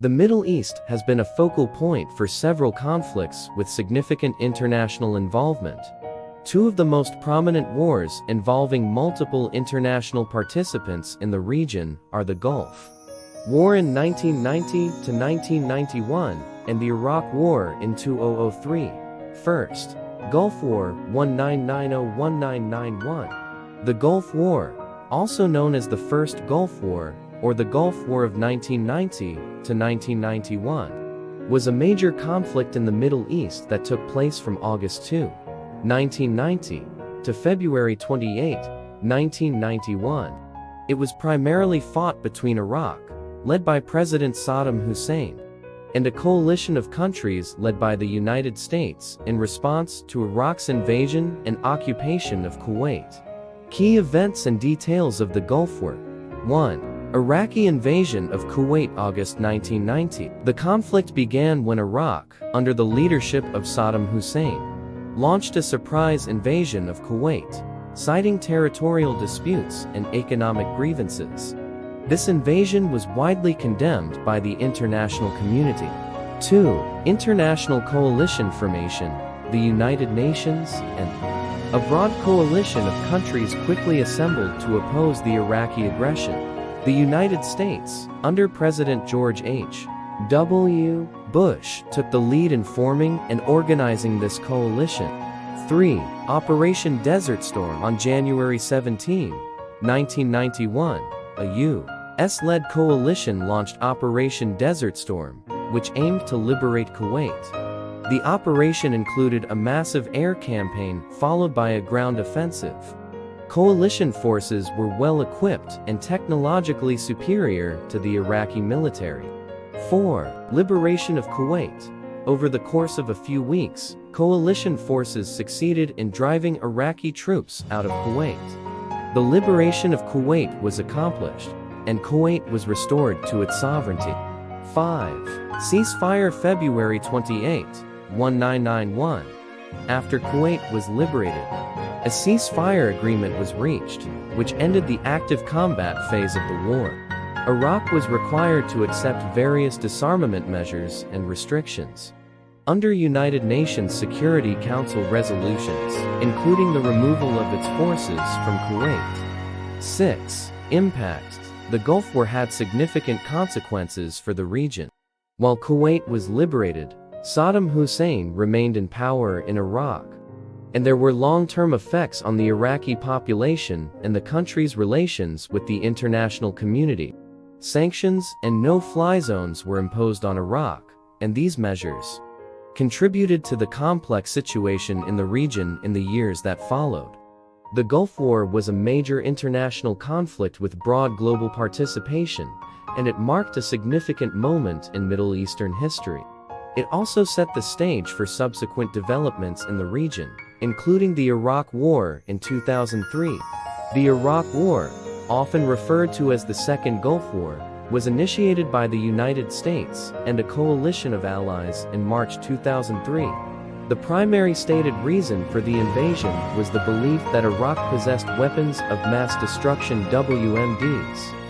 The Middle East has been a focal point for several conflicts with significant international involvement. Two of the most prominent wars involving multiple international participants in the region are the Gulf War in 1990 to 1991 and the Iraq War in 2003. First, Gulf War 1990-1991. The Gulf War, also known as the First Gulf War or the Gulf War of 1990 to 1991, was a major conflict in the Middle East that took place from August 2, 1990 to February 28, 1991. It was primarily fought between Iraq, led by President Saddam Hussein, and a coalition of countries led by the United States in response to Iraq's invasion and occupation of Kuwait. Key events and details of the Gulf War. 1. Iraqi invasion of Kuwait, August 1990. The conflict began when Iraq, under the leadership of Saddam Hussein, launched a surprise invasion of Kuwait, citing territorial disputes and economic grievances. This invasion was widely condemned by the international community. 2. International coalition formation. The United Nations and a broad coalition of countries quickly assembled to oppose the Iraqi aggression. The United States, under President George H.W. Bush, took the lead in forming and organizing this coalition. 3. Operation Desert Storm. On January 17, 1991, a U.S.-led coalition launched Operation Desert Storm, which aimed to liberate Kuwait. The operation included a massive air campaign followed by a ground offensive. Coalition forces were well equipped and technologically superior to the Iraqi military. 4. Liberation of Kuwait. Over the course of a few weeks, coalition forces succeeded in driving Iraqi troops out of Kuwait. The liberation of Kuwait was accomplished, and Kuwait was restored to its sovereignty. 5. Ceasefire. February 28, 1991. After Kuwait was liberated, a ceasefire agreement was reached, which ended the active combat phase of the war. Iraq was required to accept various disarmament measures and restrictions under United Nations Security Council resolutions, including the removal of its forces from Kuwait. 6. Impact. The Gulf War had significant consequences for the region. While Kuwait was liberated, Saddam Hussein remained in power in Iraq, and there were long-term effects on the Iraqi population and the country's relations with the international community. Sanctions and no-fly zones were imposed on Iraq, and these measures contributed to the complex situation in the region in the years that followed. The Gulf War was a major international conflict with broad global participation, and it marked a significant moment in Middle Eastern history. It also set the stage for subsequent developments in the region, including the Iraq War in 2003. The Iraq War, often referred to as the Second Gulf War, was initiated by the United States and a coalition of allies in March 2003. The primary stated reason for the invasion was the belief that Iraq possessed weapons of mass destruction (WMDs).